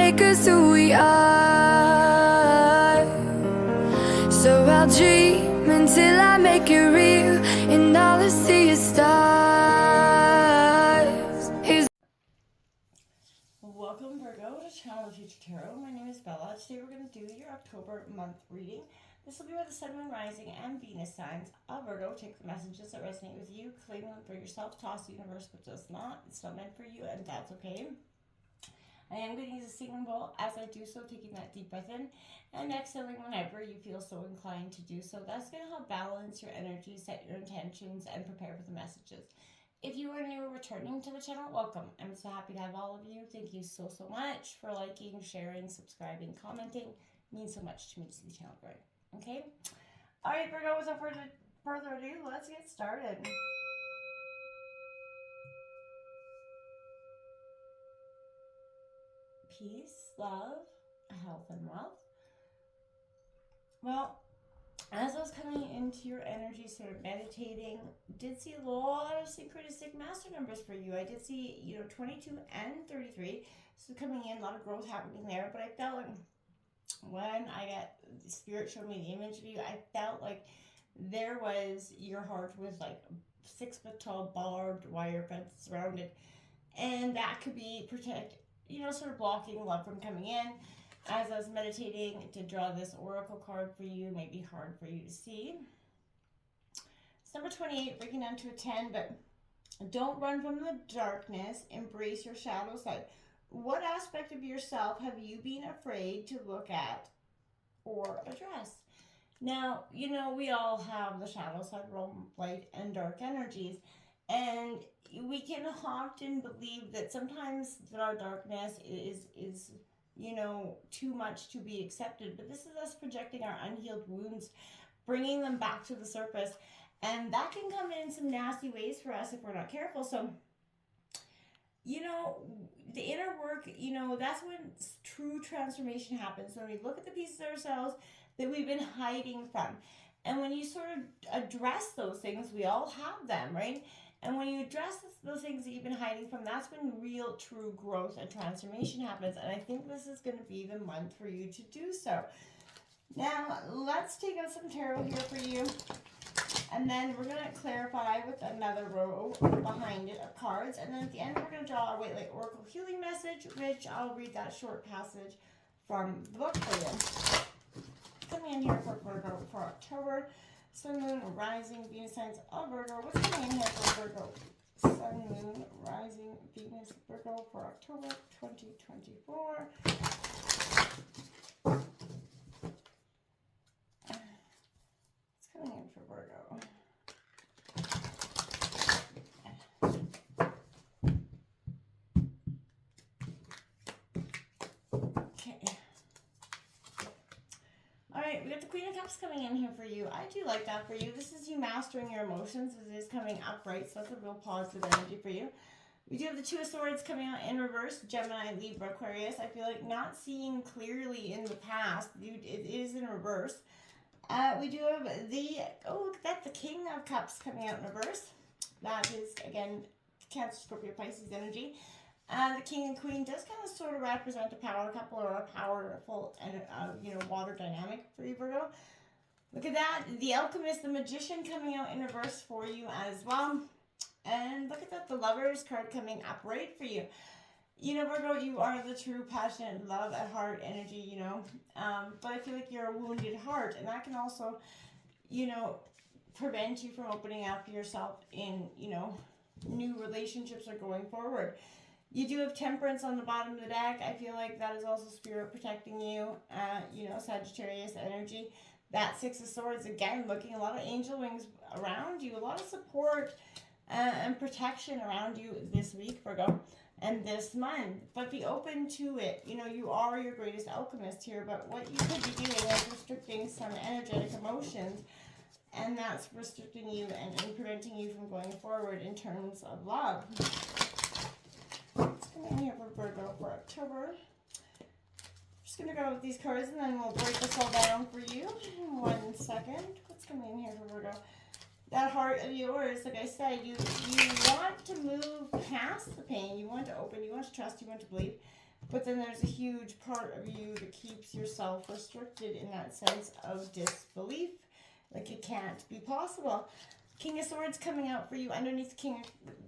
make us who we are. So I'll dream until I make it real, and all I see is stars. Welcome, Virgo, to Channel of Future Tarot. My name is Bella. Today we're going to do your October month reading. This will be with the Sun, Moon, Rising, and Venus signs of Virgo. Take the messages that resonate with you, claim them for yourself, toss the universe what does not. It's not meant for you, and that's okay. I am going to use a singing bowl. As I do so, taking that deep breath in and exhaling whenever you feel so inclined to do so. That's going to help balance your energy, set your intentions, and prepare for the messages. If you are new or returning to the channel, welcome. I'm so happy to have all of you. Thank you so much for liking, sharing, subscribing, commenting. It means so much to me to see the channel growing. Okay? Alright, Virgo, without further ado, let's get started. Peace, love, health, and wealth. Well, as I was coming into your energy, sort of meditating, did see a lot of synchronistic master numbers for you. I did see, 22 and 33. So coming in, a lot of growth happening there. But I felt like when Spirit showed me the image of you, I felt like there was your heart with like 6 foot tall barbed wire fence around it. And that could be sort of blocking love from coming in. As I was meditating to draw this oracle card for you, may be hard for you to see. It's number 28, breaking down to a 10, but don't run from the darkness. Embrace your shadow side. What aspect of yourself have you been afraid to look at or address? Now, we all have the shadow side, light and dark energies, and we can often believe that sometimes our darkness is too much to be accepted. But this is us projecting our unhealed wounds, bringing them back to the surface. And that can come in some nasty ways for us if we're not careful. So, the inner work, that's when true transformation happens. When we look at the pieces of ourselves that we've been hiding from. And when you sort of address those things, we all have them, right? And when you address those things that you've been hiding from, that's when real, true growth and transformation happens. And I think this is going to be the month for you to do so. Now, let's take out some tarot here for you. And then we're going to clarify with another row behind it of cards. And then at the end, we're going to draw our White Light Oracle Healing Message, which I'll read that short passage from the book for you. Coming in here for Virgo for October. Sun, Moon, Rising, Venus signs of Virgo. What's coming in here for Virgo? Sun, Moon, Rising, Venus, Virgo for October 2024. What's coming in for Virgo? Okay. Alright, we got the Queen of Cups coming in here for you. I do like that for you. This is you mastering your emotions. It is coming upright, so that's a real positive energy for you. We do have the Two of Swords coming out in reverse. Gemini, Libra, Aquarius. I feel like not seeing clearly in the past. It is in reverse. We do have look at that, the King of Cups coming out in reverse. That is, again, Cancer, Scorpio, Pisces energy. The King and Queen does kind of sort of represent a power couple or a powerful and water dynamic for you, Virgo. Look at that, the Alchemist, the Magician coming out in reverse for you as well. And look at that, the Lovers card coming upright for you. Virgo, you are the true passionate love at heart energy, but I feel like you're a wounded heart, and that can also, prevent you from opening up yourself in, new relationships or going forward. You do have Temperance on the bottom of the deck. I feel like that is also Spirit protecting you, Sagittarius energy. That Six of Swords, again, looking a lot of angel wings around you, a lot of support and protection around you this week, Virgo, and this month. But be open to it. You are your greatest alchemist here, but what you could be doing is restricting some energetic emotions, and that's restricting you and preventing you from going forward in terms of love. Let's come in here for Virgo for October. Just going to go with these cards and then we'll break this all down for you in 1 second. What's coming in here for Virgo? That heart of yours, like I said, you want to move past the pain. You want to open, you want to trust, you want to believe. But then there's a huge part of you that keeps yourself restricted in that sense of disbelief. Like it can't be possible. King of Swords coming out for you underneath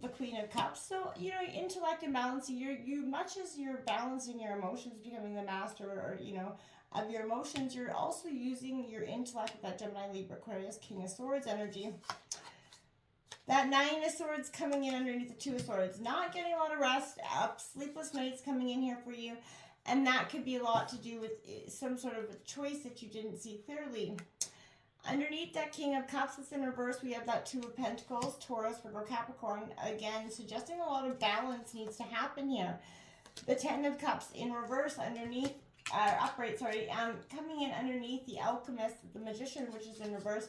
the Queen of Cups. So, you know, intellect and balancing, you much as you're balancing your emotions, becoming the master, or, you know, of your emotions, you're also using your intellect with that Gemini, Libra, Aquarius, King of Swords energy. That Nine of Swords coming in underneath the Two of Swords. Not getting a lot of rest, sleepless nights coming in here for you. And that could be a lot to do with some sort of a choice that you didn't see clearly. Underneath that King of Cups that's in reverse, we have that Two of Pentacles, Taurus, Virgo, Capricorn. Again, suggesting a lot of balance needs to happen here. The Ten of Cups in reverse underneath, upright, sorry, coming in underneath the Alchemist, the Magician, which is in reverse.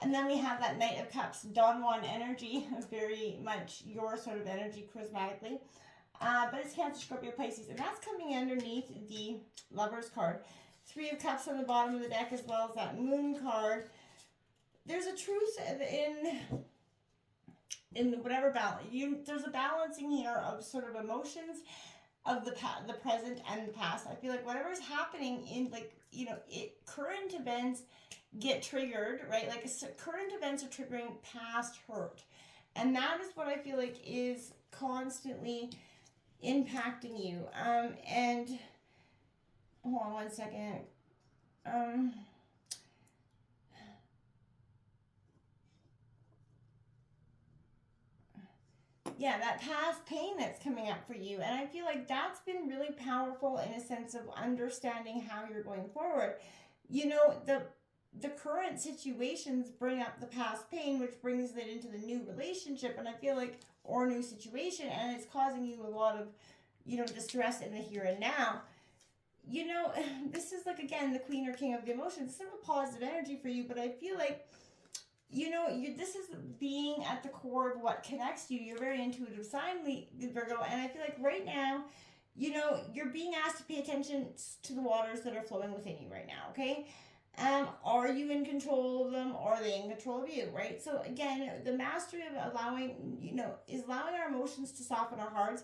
And then we have that Knight of Cups, Don Juan energy, very much your sort of energy charismatically. But it's Cancer, Scorpio, Pisces, and that's coming underneath the Lover's card. Three of Cups on the bottom of the deck, as well as that Moon card. There's a truth in whatever balance. There's a balancing here of sort of emotions of the present and the past. I feel like whatever's happening in, like, you know, current events get triggered, right? Like current events are triggering past hurt. And that is what I feel like is constantly impacting you. And hold on one second. Yeah, that past pain that's coming up for you. And I feel like that's been really powerful in a sense of understanding how you're going forward. You know, the current situations bring up the past pain, which brings it into the new relationship. And I feel like, or new situation, and it's causing you a lot of, you know, distress in the here and now. You know, this is like, again, the Queen or King of the emotions. It's a positive energy for you, but I feel like, you know, this is being at the core of what connects you. You're very intuitive sign, Virgo, and I feel like right now, you know, you're being asked to pay attention to the waters that are flowing within you right now, okay? Are you in control of them, or are they in control of you, right? So again, the mastery of allowing, you know, is allowing our emotions to soften our hearts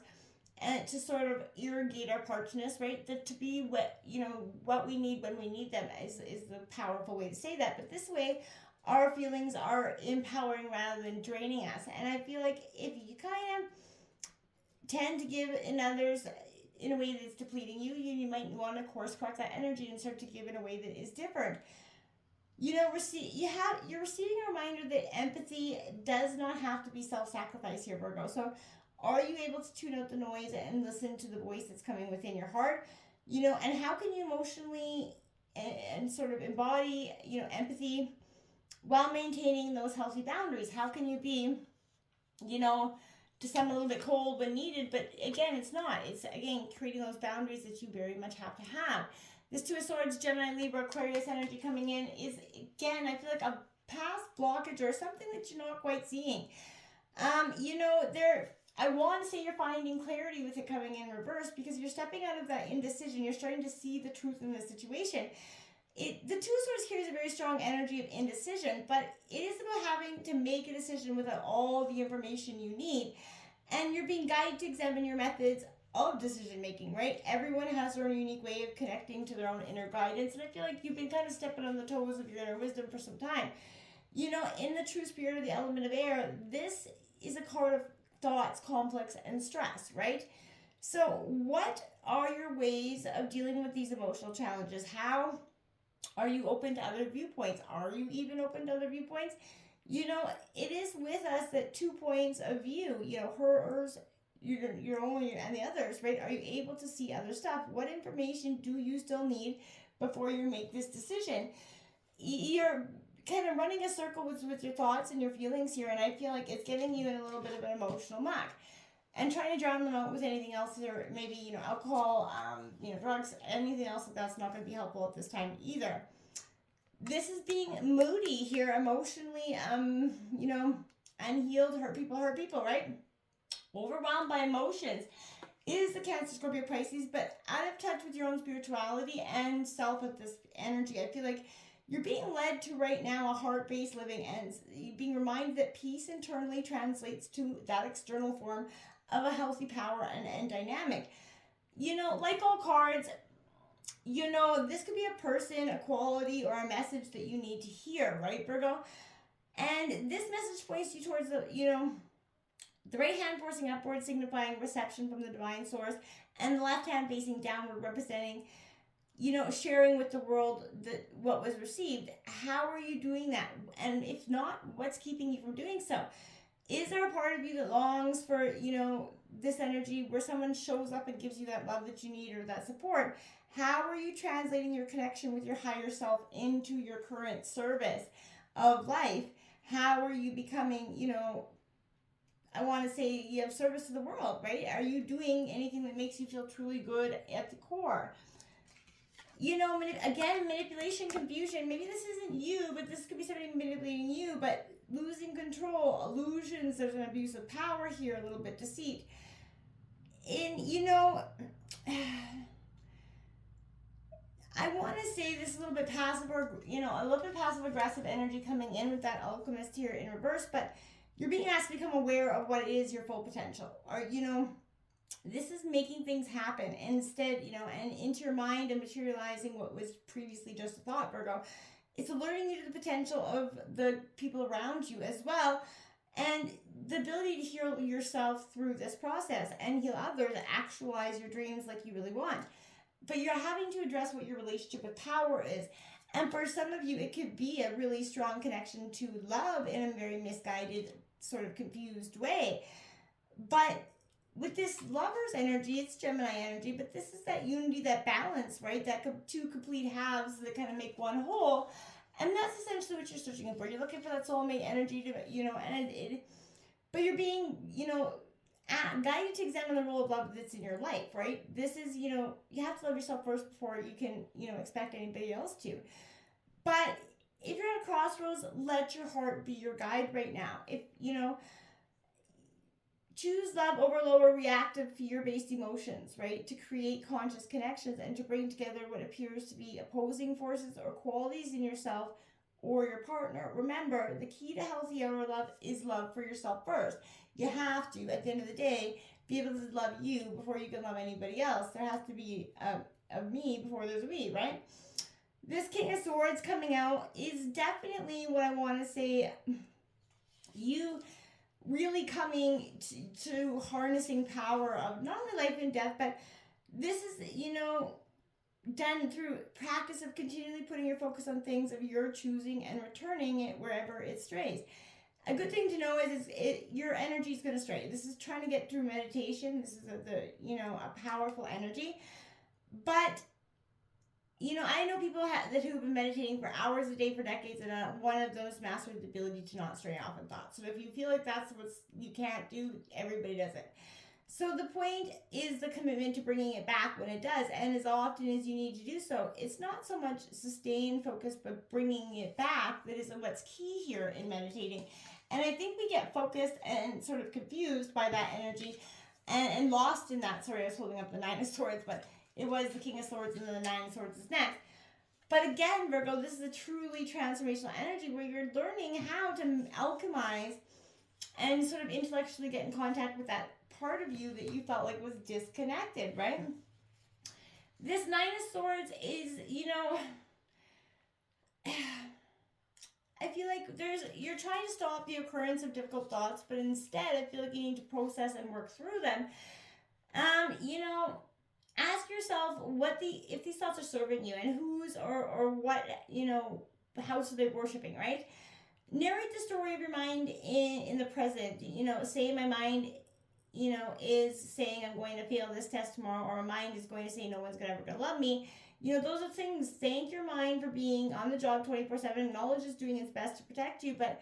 and to sort of irrigate our parchness, right? That to be what, you know, what we need when we need them is the powerful way to say that. But this way, our feelings are empowering rather than draining us. And I feel like if you kind of tend to give in others in a way that's depleting you, you might want to course correct that energy and start to give in a way that is different. You know, you're receiving a reminder that empathy does not have to be self-sacrifice here, Virgo. So are you able to tune out the noise and listen to the voice that's coming within your heart? You know, and how can you emotionally and sort of embody, you know, empathy while maintaining those healthy boundaries? How can you be, you know, to some a little bit cold when needed, but again, it's not. It's, again, creating those boundaries that you very much have to have. This Two of Swords, Gemini, Libra, Aquarius energy coming in is, again, I feel like a past blockage or something that you're not quite seeing. You know, I want to say you're finding clarity with it coming in reverse, because you're stepping out of that indecision. You're starting to see the truth in the situation. The Two of Swords carries a very strong energy of indecision, but it is about having to make a decision without all the information you need. And you're being guided to examine your methods of decision making, right? Everyone has their own unique way of connecting to their own inner guidance, and I feel like you've been kind of stepping on the toes of your inner wisdom for some time. You know, in the true spirit of the element of air, this is a card of thoughts, conflicts, and stress, right? So what are your ways of dealing with these emotional challenges? How are you open to other viewpoints? Are you even open to other viewpoints? You know, it is with us that 2 points of view, you know, hers, your own, and the others, right? Are you able to see other stuff? What information do you still need before you make this decision? You're kind of running a circle with your thoughts and your feelings here, and I feel like it's getting you in a little bit of an emotional muck. And trying to drown them out with anything else, or maybe, you know, alcohol, you know, drugs, anything else, that's not going to be helpful at this time either. This is being moody here, emotionally, you know, unhealed, hurt people, right? Overwhelmed by emotions is the Cancer, Scorpio, Pisces, but out of touch with your own spirituality and self with this energy. I feel like you're being led to right now a heart-based living, and being reminded that peace internally translates to that external form of a healthy power and dynamic. like all cards, this could be a person, a quality, or a message that you need to hear, right, Virgo? And this message points you towards the right hand forcing upward, signifying reception from the divine source, and the left hand facing downward, representing, sharing with the world what was received. How are you doing that? And if not, what's keeping you from doing so? Is there a part of you that longs for, this energy where someone shows up and gives you that love that you need or that support? How are you translating your connection with your higher self into your current service of life? How are you becoming, I want to say you have service to the world, right? Are you doing anything that makes you feel truly good at the core? Again, manipulation, confusion. Maybe this isn't you, but this could be somebody manipulating you, but losing control, illusions. There's an abuse of power here, a little bit deceit. And, I want to say this a little bit passive or, a little bit passive aggressive energy coming in with that alchemist here in reverse, but you're being asked to become aware of what is your full potential. Or, this is making things happen instead, and into your mind and materializing what was previously just a thought, Virgo. It's alerting you to the potential of the people around you as well, and the ability to heal yourself through this process and heal others, actualize your dreams like you really want. But you're having to address what your relationship with power is. And for some of you, it could be a really strong connection to love in a very misguided, sort of confused way. But with this lover's energy, it's Gemini energy, but this is that unity, that balance, right? That two complete halves that kind of make one whole. And that's essentially what you're searching for. You're looking for that soulmate energy to, but you're being, guided to examine the role of love that's in your life, right? This is, you have to love yourself first before you can, expect anybody else to. But if you're at a crossroads, let your heart be your guide right now. If, choose love over lower reactive fear-based emotions, right? To create conscious connections and to bring together what appears to be opposing forces or qualities in yourself or your partner. Remember, the key to healthy outer love is love for yourself first. You have to, at the end of the day, be able to love you before you can love anybody else. There has to be a me before there's a we, right? This King of Swords coming out is definitely what I want to say. You really coming to harnessing power of not only life and death, but this is, done through practice of continually putting your focus on things of your choosing and returning it wherever it strays. A good thing to know is your energy is going to stray. This is trying to get through meditation. This is a powerful energy. But, I know people who've been meditating for hours a day for decades, and one of those mastered the ability to not stray off in thought. So if you feel like that's what you can't do, everybody does it. So the point is the commitment to bringing it back when it does, and as often as you need to do so. It's not so much sustained focus, but bringing it back that is what's key here in meditating. And I think we get focused and sort of confused by that energy and lost in that. Sorry, I was holding up the Nine of Swords, but it was the King of Swords and then the Nine of Swords is next. But again, Virgo, this is a truly transformational energy where you're learning how to alchemize and sort of intellectually get in contact with that part of you that you felt like was disconnected, right? This Nine of Swords is, I feel like you're trying to stop the occurrence of difficult thoughts, but instead I feel like you need to process and work through them. Ask yourself if these thoughts are serving you and whose or what, house are they worshiping, right? Narrate the story of your mind in the present. Say my mind, is saying I'm going to fail this test tomorrow, or my mind is going to say no one's ever going to love me. Those are things. Thank your mind for being on the job 24/7. Knowledge is doing its best to protect you, but,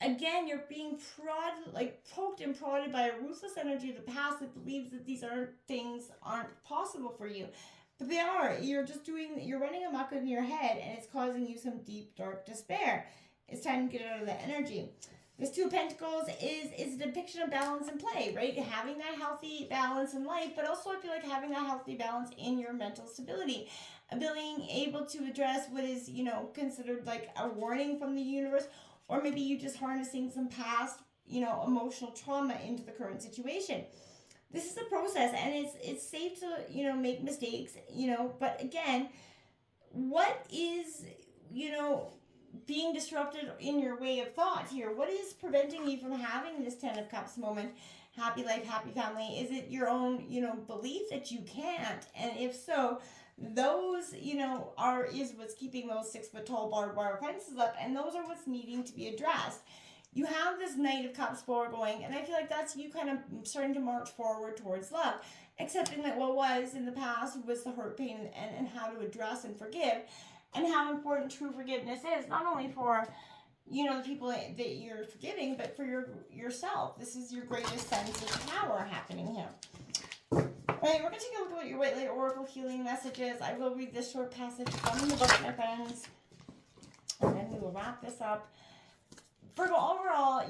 again, you're being poked and prodded by a ruthless energy of the past that believes that these things aren't possible for you. But they are. You're running amok in your head, and it's causing you some deep, dark despair. It's time to get out of that energy. This Two of Pentacles is a depiction of balance and play, right? Having that healthy balance in life, but also I feel like having that healthy balance in your mental stability. Being able to address what is, considered like a warning from the universe, or maybe you just harnessing some past, emotional trauma into the current situation. This is a process, and it's safe to, make mistakes, but again, what is, being disrupted in your way of thought here? What is preventing you from having this 10 of Cups moment? Happy life, happy family. Is it your own, belief that you can't? And if so, those, is what's keeping those 6 foot tall barbed wire fences up, and those are what's needing to be addressed. You have this Knight of Cups forward going, and I feel like that's you kind of starting to march forward towards love, accepting that what was in the past was the hurt, pain, and how to address and forgive, and how important true forgiveness is, not only for, the people that you're forgiving, but for yourself. This is your greatest sense of power happening here. All right, we're going to take a look at what your White Light Oracle healing message is. I will read this short passage from the book, my friends, and then we will wrap this up. Virgo, overall,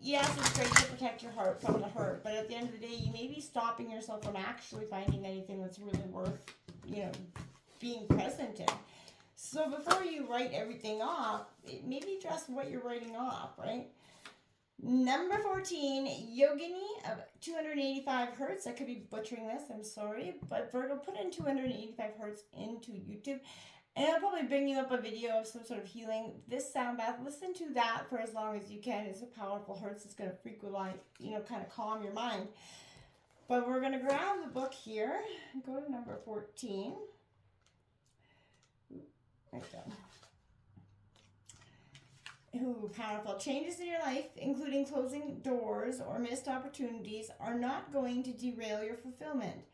yes, it's great to protect your heart from the hurt, but at the end of the day, you may be stopping yourself from actually finding anything that's really worth, being present in. So before you write everything off, maybe address what you're writing off, right? Number 14, Yogini of 285 hertz. I could be butchering this, I'm sorry, but Virgo, put in 285 hertz into YouTube. And it'll probably bring you up a video of some sort of healing. This sound bath, listen to that for as long as you can. It's a powerful hertz. It's going to frequently, kind of calm your mind. But we're going to grab the book here and go to number 14. There we go. Ooh, powerful. Changes in your life, including closing doors or missed opportunities, are not going to derail your fulfillment.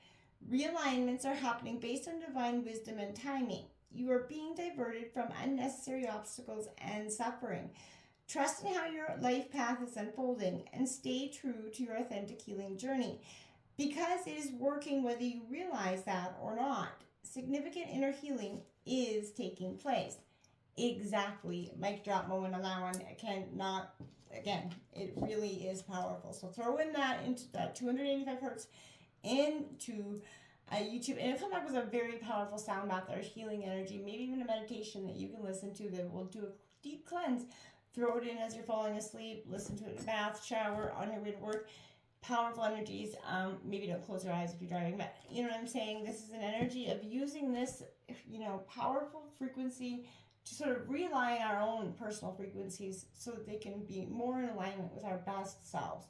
Realignments are happening based on divine wisdom and timing. You are being diverted from unnecessary obstacles and suffering. Trust in how your life path is unfolding and stay true to your authentic healing journey, because it is working whether you realize that or not. Significant inner healing is taking place. Exactly. Mic drop moment on that one. Again, it really is powerful. So throw in that into that 285 hertz into YouTube, and it'll come back with a very powerful sound bath or healing energy, maybe even a meditation that you can listen to that will do a deep cleanse. Throw it in as you're falling asleep, listen to it in a bath, shower, on your way to work. Powerful energies. Maybe don't close your eyes if you're driving, but you know what I'm saying? This is an energy of using this, powerful frequency to sort of realign our own personal frequencies so that they can be more in alignment with our best selves.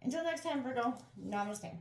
Until next time, Virgo, namaste.